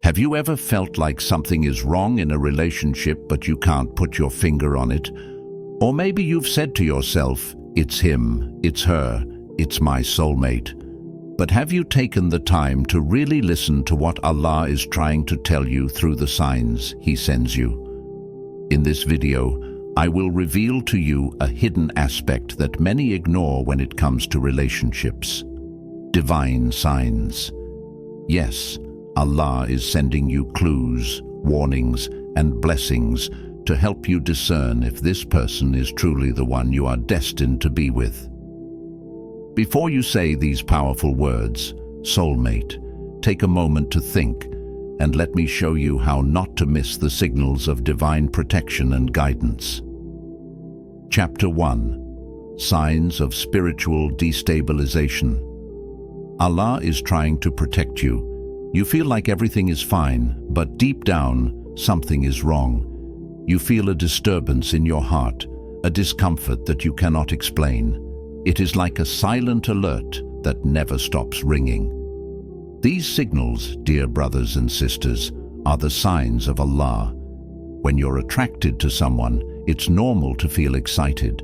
Have you ever felt like something is wrong in a relationship but you can't put your finger on it? Or maybe you've said to yourself, it's him, it's her, it's my soulmate. But have you taken the time to really listen to what Allah is trying to tell you through the signs He sends you? In this video, I will reveal to you a hidden aspect that many ignore when it comes to relationships. Divine signs. Yes, Allah is sending you clues, warnings, and blessings to help you discern if this person is truly the one you are destined to be with. Before you say these powerful words, soulmate, take a moment to think, and let me show you how not to miss the signals of divine protection and guidance. Chapter 1. Signs of Spiritual Destabilization. Allah is trying to protect you. You feel like everything is fine, but deep down, something is wrong. You feel a disturbance in your heart, a discomfort that you cannot explain. It is like a silent alert that never stops ringing. These signals, dear brothers and sisters, are the signs of Allah. When you're attracted to someone, it's normal to feel excited.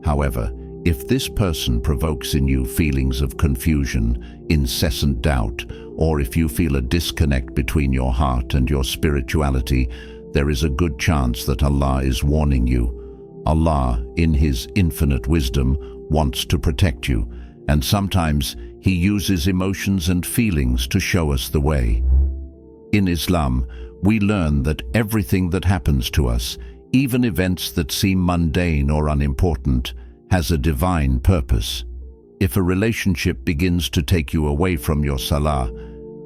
However, if this person provokes in you feelings of confusion, incessant doubt, or if you feel a disconnect between your heart and your spirituality, there is a good chance that Allah is warning you. Allah, in His infinite wisdom, wants to protect you, and sometimes He uses emotions and feelings to show us the way. In Islam, we learn that everything that happens to us, even events that seem mundane or unimportant, has a divine purpose. If a relationship begins to take you away from your salah,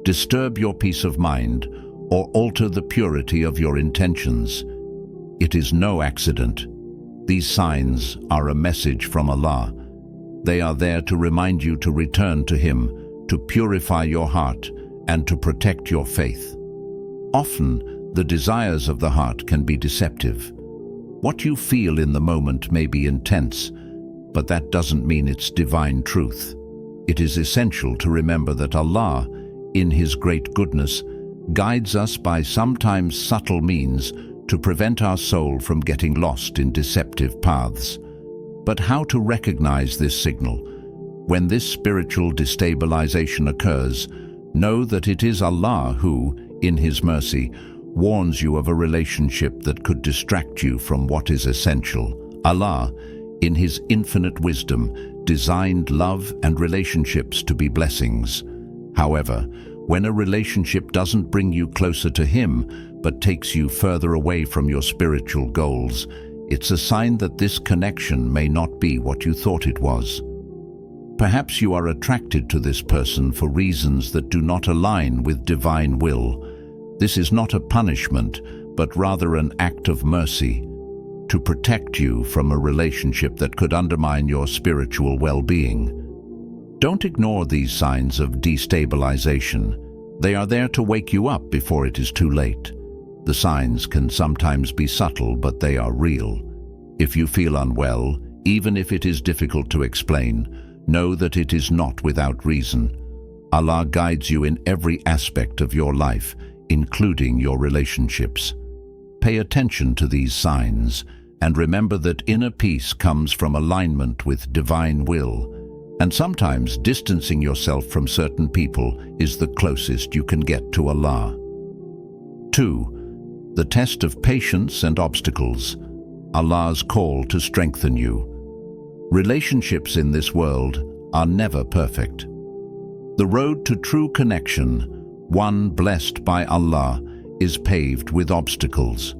disturb your peace of mind, or alter the purity of your intentions, it is no accident. These signs are a message from Allah. They are there to remind you to return to Him, to purify your heart, and to protect your faith. Often, the desires of the heart can be deceptive. What you feel in the moment may be intense, but that doesn't mean it's divine truth. It is essential to remember that Allah, in His great goodness, guides us by sometimes subtle means to prevent our soul from getting lost in deceptive paths. But how to recognize this signal? When this spiritual destabilization occurs, know that it is Allah who, in His mercy, warns you of a relationship that could distract you from what is essential. Allah, in His infinite wisdom, designed love and relationships to be blessings. However, when a relationship doesn't bring you closer to Him, but takes you further away from your spiritual goals, it's a sign that this connection may not be what you thought it was. Perhaps you are attracted to this person for reasons that do not align with divine will. This is not a punishment, but rather an act of mercy, to protect you from a relationship that could undermine your spiritual well-being. Don't ignore these signs of destabilization. They are there to wake you up before it is too late. The signs can sometimes be subtle, but they are real. If you feel unwell, even if it is difficult to explain, know that it is not without reason. Allah guides you in every aspect of your life, including your relationships. Pay attention to these signs, and remember that inner peace comes from alignment with divine will, and sometimes distancing yourself from certain people is the closest you can get to Allah. 2. The test of patience and obstacles. Allah's call to strengthen you. Relationships in this world are never perfect. The road to true connection, one blessed by Allah, is paved with obstacles.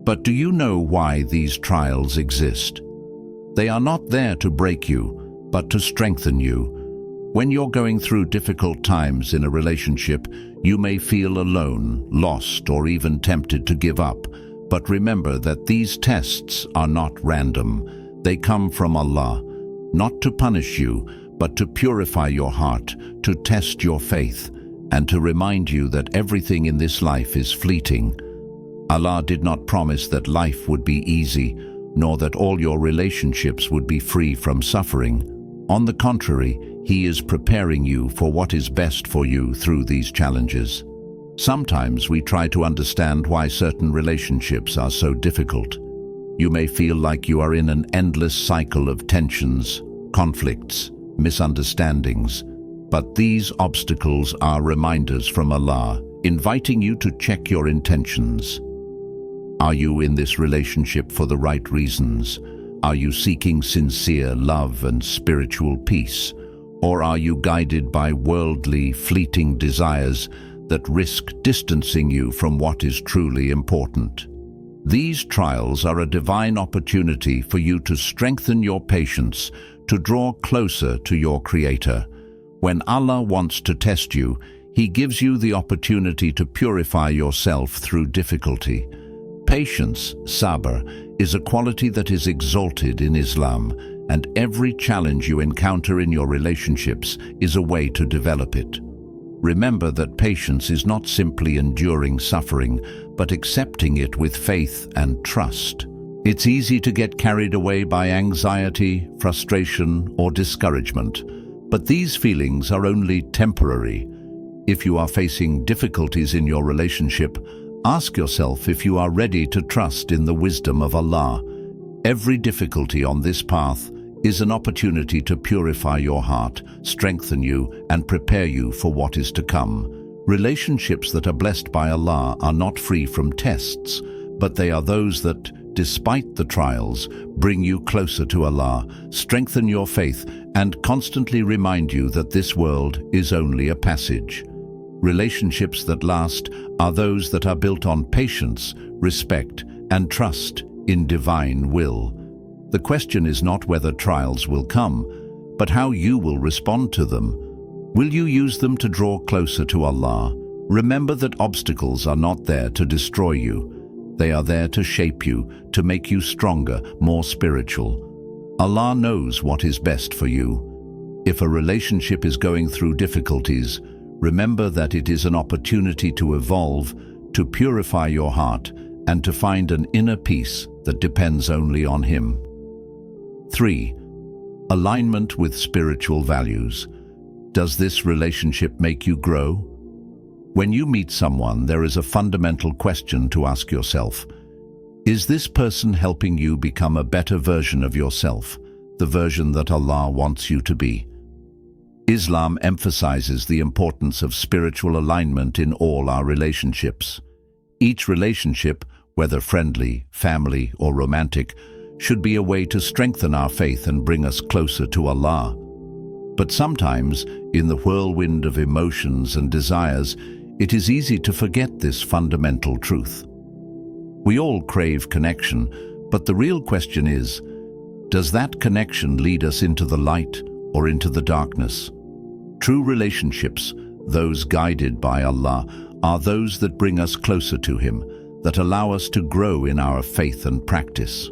But do you know why these trials exist? They are not there to break you, but to strengthen you. When you're going through difficult times in a relationship, you may feel alone, lost, or even tempted to give up. But remember that these tests are not random. They come from Allah, not to punish you, but to purify your heart, to test your faith, and to remind you that everything in this life is fleeting. Allah did not promise that life would be easy, nor that all your relationships would be free from suffering. On the contrary, He is preparing you for what is best for you through these challenges. Sometimes we try to understand why certain relationships are so difficult. You may feel like you are in an endless cycle of tensions, conflicts, misunderstandings, but these obstacles are reminders from Allah, inviting you to check your intentions. Are you in this relationship for the right reasons? Are you seeking sincere love and spiritual peace? Or are you guided by worldly, fleeting desires that risk distancing you from what is truly important? These trials are a divine opportunity for you to strengthen your patience, to draw closer to your Creator. When Allah wants to test you, He gives you the opportunity to purify yourself through difficulty. Patience, sabr, is a quality that is exalted in Islam, and every challenge you encounter in your relationships is a way to develop it. Remember that patience is not simply enduring suffering, but accepting it with faith and trust. It's easy to get carried away by anxiety, frustration, or discouragement, but these feelings are only temporary. If you are facing difficulties in your relationship, ask yourself if you are ready to trust in the wisdom of Allah. Every difficulty on this path is an opportunity to purify your heart, strengthen you, and prepare you for what is to come. Relationships that are blessed by Allah are not free from tests, but they are those that, despite the trials, bring you closer to Allah, strengthen your faith, and constantly remind you that this world is only a passage. Relationships that last are those that are built on patience, respect, and trust in divine will. The question is not whether trials will come, but how you will respond to them. Will you use them to draw closer to Allah? Remember that obstacles are not there to destroy you. They are there to shape you, to make you stronger, more spiritual. Allah knows what is best for you. If a relationship is going through difficulties, remember that it is an opportunity to evolve, to purify your heart, and to find an inner peace that depends only on Him. 3. Alignment with spiritual values. Does this relationship make you grow? When you meet someone, there is a fundamental question to ask yourself. Is this person helping you become a better version of yourself, the version that Allah wants you to be? Islam emphasizes the importance of spiritual alignment in all our relationships. Each relationship, whether friendly, family, or romantic, should be a way to strengthen our faith and bring us closer to Allah. But sometimes, in the whirlwind of emotions and desires, it is easy to forget this fundamental truth. We all crave connection, but the real question is, does that connection lead us into the light or into the darkness? True relationships, those guided by Allah, are those that bring us closer to Him, that allow us to grow in our faith and practice.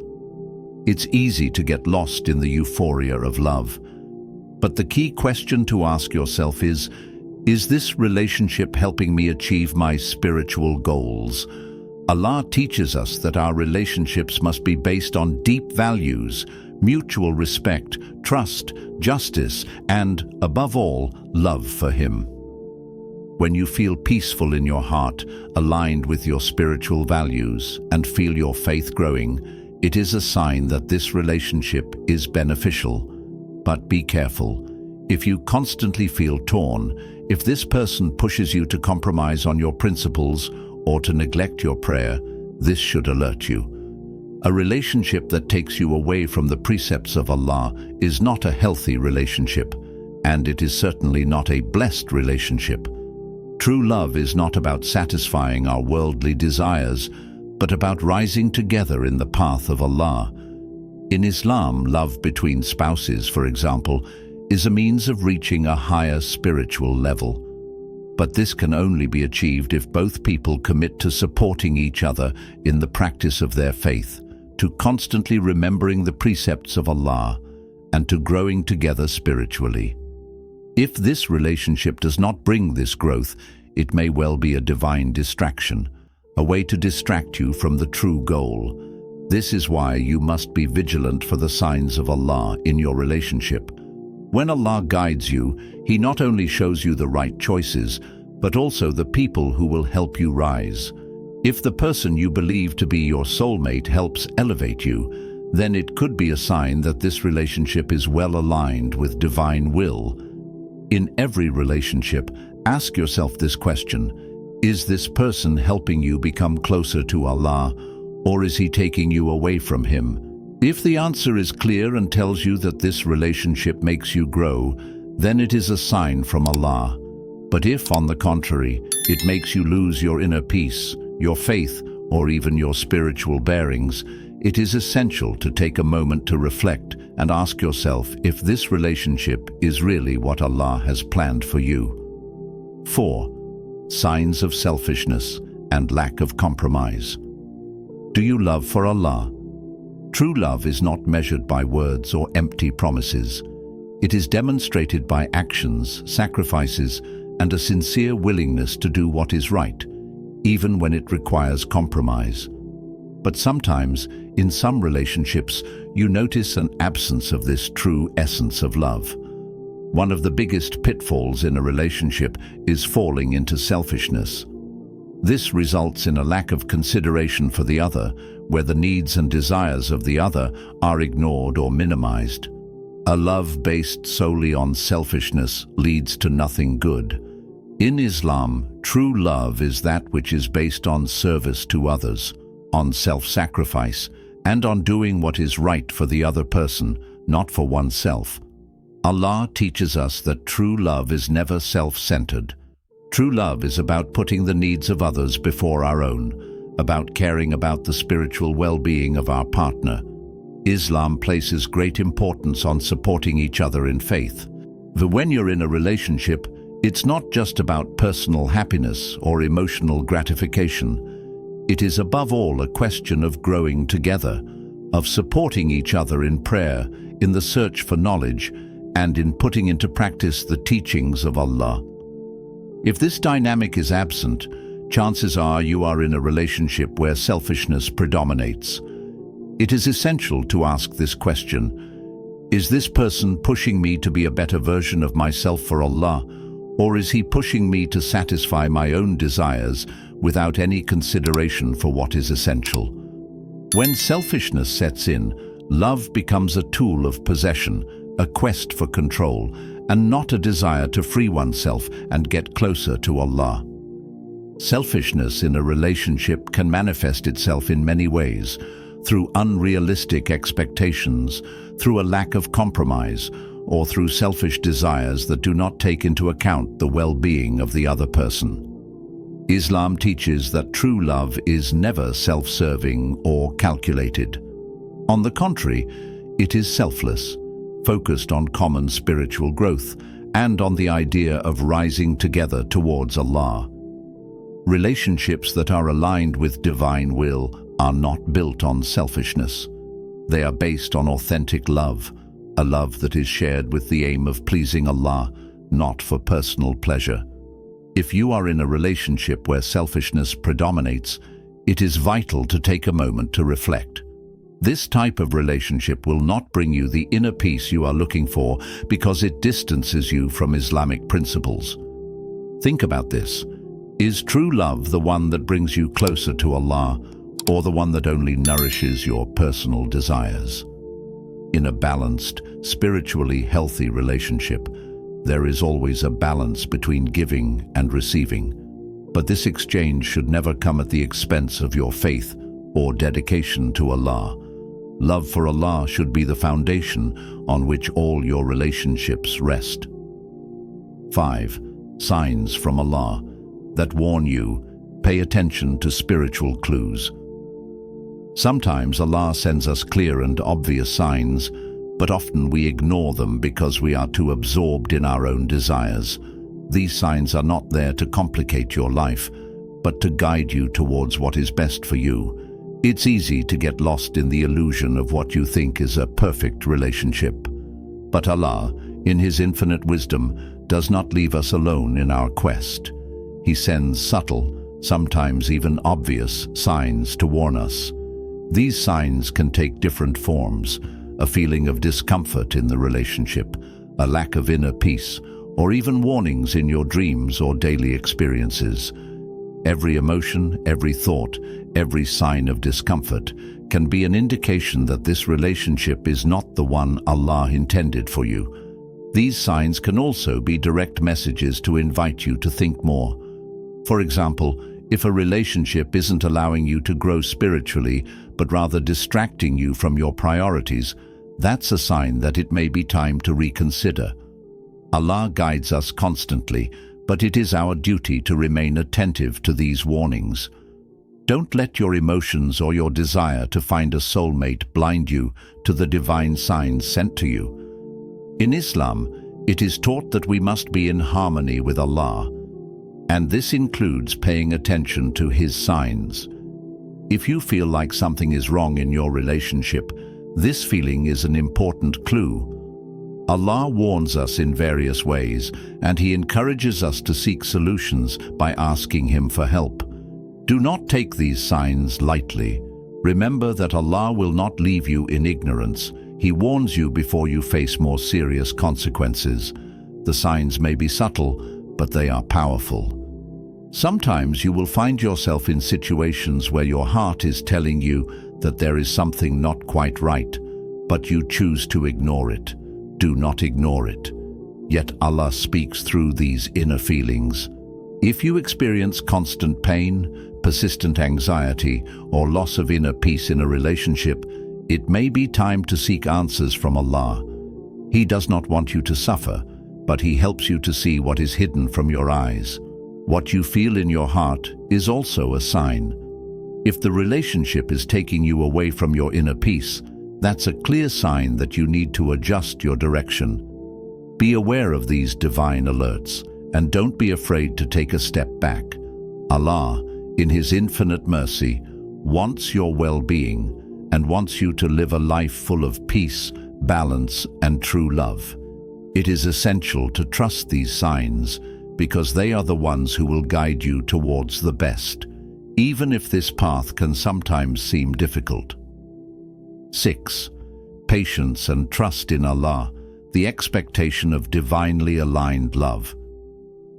It's easy to get lost in the euphoria of love. But the key question to ask yourself is this relationship helping me achieve my spiritual goals? Allah teaches us that our relationships must be based on deep values, mutual respect, trust, justice, and, above all, love for Him. When you feel peaceful in your heart, aligned with your spiritual values, and feel your faith growing, it is a sign that this relationship is beneficial. But be careful. If you constantly feel torn, if this person pushes you to compromise on your principles or to neglect your prayer, this should alert you. A relationship that takes you away from the precepts of Allah is not a healthy relationship, and it is certainly not a blessed relationship. True love is not about satisfying our worldly desires, but about rising together in the path of Allah. In Islam, love between spouses, for example, is a means of reaching a higher spiritual level. But this can only be achieved if both people commit to supporting each other in the practice of their faith, to constantly remembering the precepts of Allah, and to growing together spiritually. If this relationship does not bring this growth, it may well be a divine distraction, a way to distract you from the true goal. This is why you must be vigilant for the signs of Allah in your relationship. When Allah guides you, He not only shows you the right choices, but also the people who will help you rise. If the person you believe to be your soulmate helps elevate you, then it could be a sign that this relationship is well aligned with divine will. In every relationship, ask yourself this question: is this person helping you become closer to Allah, or is he taking you away from Him? If the answer is clear and tells you that this relationship makes you grow, then it is a sign from Allah. But if, on the contrary, it makes you lose your inner peace, your faith, or even your spiritual bearings, it is essential to take a moment to reflect and ask yourself if this relationship is really what Allah has planned for you. 4. Signs of selfishness and lack of compromise. Do you love for Allah? True love is not measured by words or empty promises. It is demonstrated by actions, sacrifices, and a sincere willingness to do what is right, even when it requires compromise. But sometimes, in some relationships, you notice an absence of this true essence of love. One of the biggest pitfalls in a relationship is falling into selfishness. This results in a lack of consideration for the other, where the needs and desires of the other are ignored or minimized. A love based solely on selfishness leads to nothing good. In Islam, true love is that which is based on service to others, on self-sacrifice, and on doing what is right for the other person, not for oneself. Allah teaches us that true love is never self-centered. True love is about putting the needs of others before our own, about caring about the spiritual well-being of our partner. Islam places great importance on supporting each other in faith. When you're in a relationship, it's not just about personal happiness or emotional gratification. It is above all a question of growing together, of supporting each other in prayer, in the search for knowledge, and in putting into practice the teachings of Allah. If this dynamic is absent, chances are you are in a relationship where selfishness predominates. It is essential to ask this question: is this person pushing me to be a better version of myself for Allah, or is he pushing me to satisfy my own desires without any consideration for what is essential? When selfishness sets in, love becomes a tool of possession, a quest for control, and not a desire to free oneself and get closer to Allah. Selfishness in a relationship can manifest itself in many ways: through unrealistic expectations, through a lack of compromise, or through selfish desires that do not take into account the well-being of the other person. Islam teaches that true love is never self-serving or calculated. On the contrary, it is selfless, focused on common spiritual growth and on the idea of rising together towards Allah. Relationships that are aligned with divine will are not built on selfishness. They are based on authentic love, a love that is shared with the aim of pleasing Allah, not for personal pleasure. If you are in a relationship where selfishness predominates, it is vital to take a moment to reflect. This type of relationship will not bring you the inner peace you are looking for because it distances you from Islamic principles. Think about this. Is true love the one that brings you closer to Allah, or the one that only nourishes your personal desires? In a balanced, spiritually healthy relationship, there is always a balance between giving and receiving. But this exchange should never come at the expense of your faith or dedication to Allah. Love for Allah should be the foundation on which all your relationships rest. 5. Signs from Allah that warn you: pay attention to spiritual clues. Sometimes Allah sends us clear and obvious signs, but often we ignore them because we are too absorbed in our own desires. These signs are not there to complicate your life, but to guide you towards what is best for you. It's easy to get lost in the illusion of what you think is a perfect relationship. But Allah, in His infinite wisdom, does not leave us alone in our quest. He sends subtle, sometimes even obvious, signs to warn us. These signs can take different forms: a feeling of discomfort in the relationship, a lack of inner peace, or even warnings in your dreams or daily experiences. Every emotion, every thought, every sign of discomfort can be an indication that this relationship is not the one Allah intended for you. These signs can also be direct messages to invite you to think more. For example, if a relationship isn't allowing you to grow spiritually, but rather distracting you from your priorities, that's a sign that it may be time to reconsider. Allah guides us constantly, but it is our duty to remain attentive to these warnings. Don't let your emotions or your desire to find a soulmate blind you to the divine signs sent to you. In Islam, it is taught that we must be in harmony with Allah, and this includes paying attention to His signs. If you feel like something is wrong in your relationship, this feeling is an important clue. Allah warns us in various ways, and He encourages us to seek solutions by asking Him for help. Do not take these signs lightly. Remember that Allah will not leave you in ignorance. He warns you before you face more serious consequences. The signs may be subtle, but they are powerful. Sometimes you will find yourself in situations where your heart is telling you that there is something not quite right, but you choose to ignore it. Do not ignore it. Yet Allah speaks through these inner feelings. If you experience constant pain, persistent anxiety, or loss of inner peace in a relationship, it may be time to seek answers from Allah. He does not want you to suffer, but He helps you to see what is hidden from your eyes. What you feel in your heart is also a sign. If the relationship is taking you away from your inner peace, that's a clear sign that you need to adjust your direction. Be aware of these divine alerts, and don't be afraid to take a step back. Allah, in His infinite mercy, wants your well-being and wants you to live a life full of peace, balance, and true love. It is essential to trust these signs because they are the ones who will guide you towards the best, even if this path can sometimes seem difficult. 6. Patience and trust in Allah, the expectation of divinely aligned love.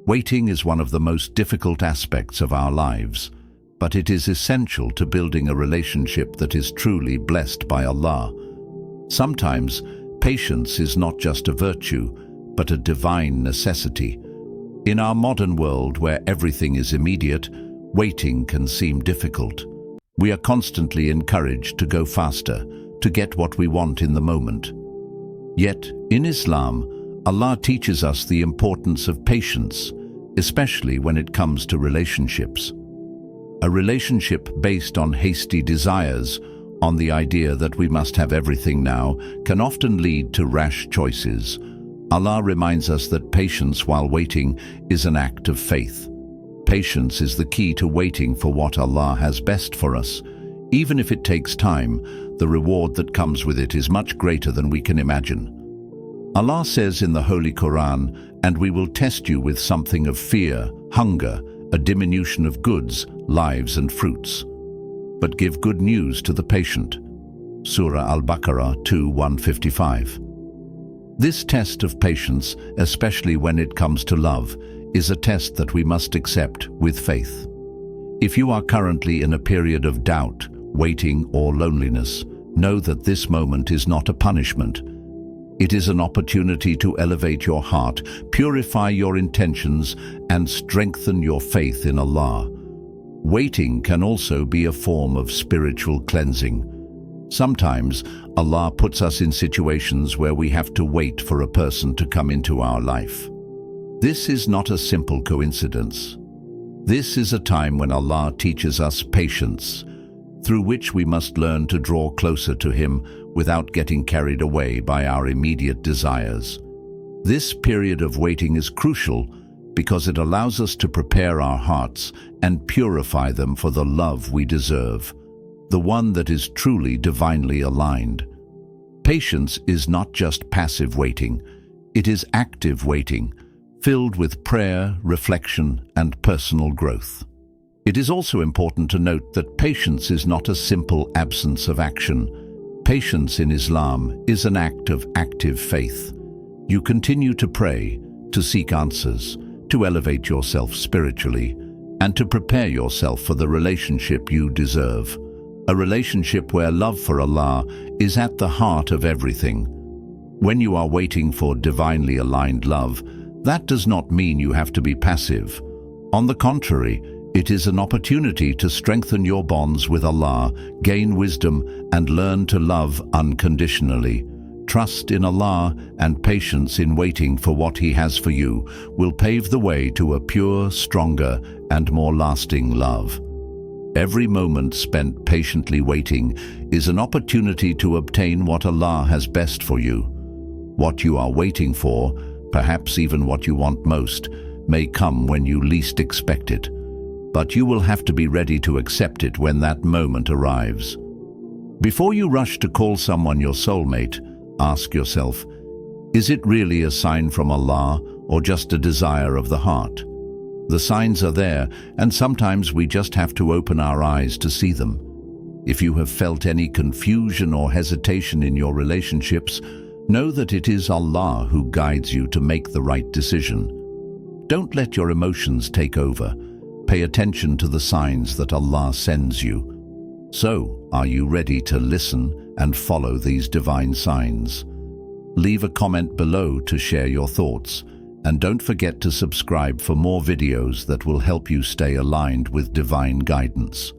Waiting is one of the most difficult aspects of our lives, but it is essential to building a relationship that is truly blessed by Allah. Sometimes, patience is not just a virtue, but a divine necessity. In our modern world where everything is immediate, waiting can seem difficult. We are constantly encouraged to go faster, to get what we want in the moment. Yet, in Islam, Allah teaches us the importance of patience, especially when it comes to relationships. A relationship based on hasty desires, on the idea that we must have everything now, can often lead to rash choices. Allah reminds us that patience while waiting is an act of faith. Patience is the key to waiting for what Allah has best for us. Even if it takes time, the reward that comes with it is much greater than we can imagine. Allah says in the Holy Quran, "And we will test you with something of fear, hunger, a diminution of goods, lives and fruits. But give good news to the patient." Surah Al-Baqarah 2:155. This test of patience, especially when it comes to love, is a test that we must accept with faith. If you are currently in a period of doubt, waiting, or loneliness, know that this moment is not a punishment. It is an opportunity to elevate your heart, purify your intentions, and strengthen your faith in Allah. Waiting can also be a form of spiritual cleansing. Sometimes, Allah puts us in situations where we have to wait for a person to come into our life. This is not a simple coincidence. This is a time when Allah teaches us patience, through which we must learn to draw closer to Him without getting carried away by our immediate desires. This period of waiting is crucial because it allows us to prepare our hearts and purify them for the love we deserve, the one that is truly divinely aligned. Patience is not just passive waiting, it is active waiting, filled with prayer, reflection, and personal growth. It is also important to note that patience is not a simple absence of action. Patience in Islam is an act of active faith. You continue to pray, to seek answers, to elevate yourself spiritually, and to prepare yourself for the relationship you deserve. A relationship where love for Allah is at the heart of everything. When you are waiting for divinely aligned love, that does not mean you have to be passive. On the contrary, it is an opportunity to strengthen your bonds with Allah, gain wisdom, and learn to love unconditionally. Trust in Allah and patience in waiting for what He has for you will pave the way to a pure, stronger, and more lasting love. Every moment spent patiently waiting is an opportunity to obtain what Allah has best for you. What you are waiting for, perhaps even what you want most, may come when you least expect it. But you will have to be ready to accept it when that moment arrives. Before you rush to call someone your soulmate, ask yourself, is it really a sign from Allah or just a desire of the heart? The signs are there, and sometimes we just have to open our eyes to see them. If you have felt any confusion or hesitation in your relationships, know that it is Allah who guides you to make the right decision. Don't let your emotions take over. Pay attention to the signs that Allah sends you. So, are you ready to listen and follow these divine signs? Leave a comment below to share your thoughts, and don't forget to subscribe for more videos that will help you stay aligned with divine guidance.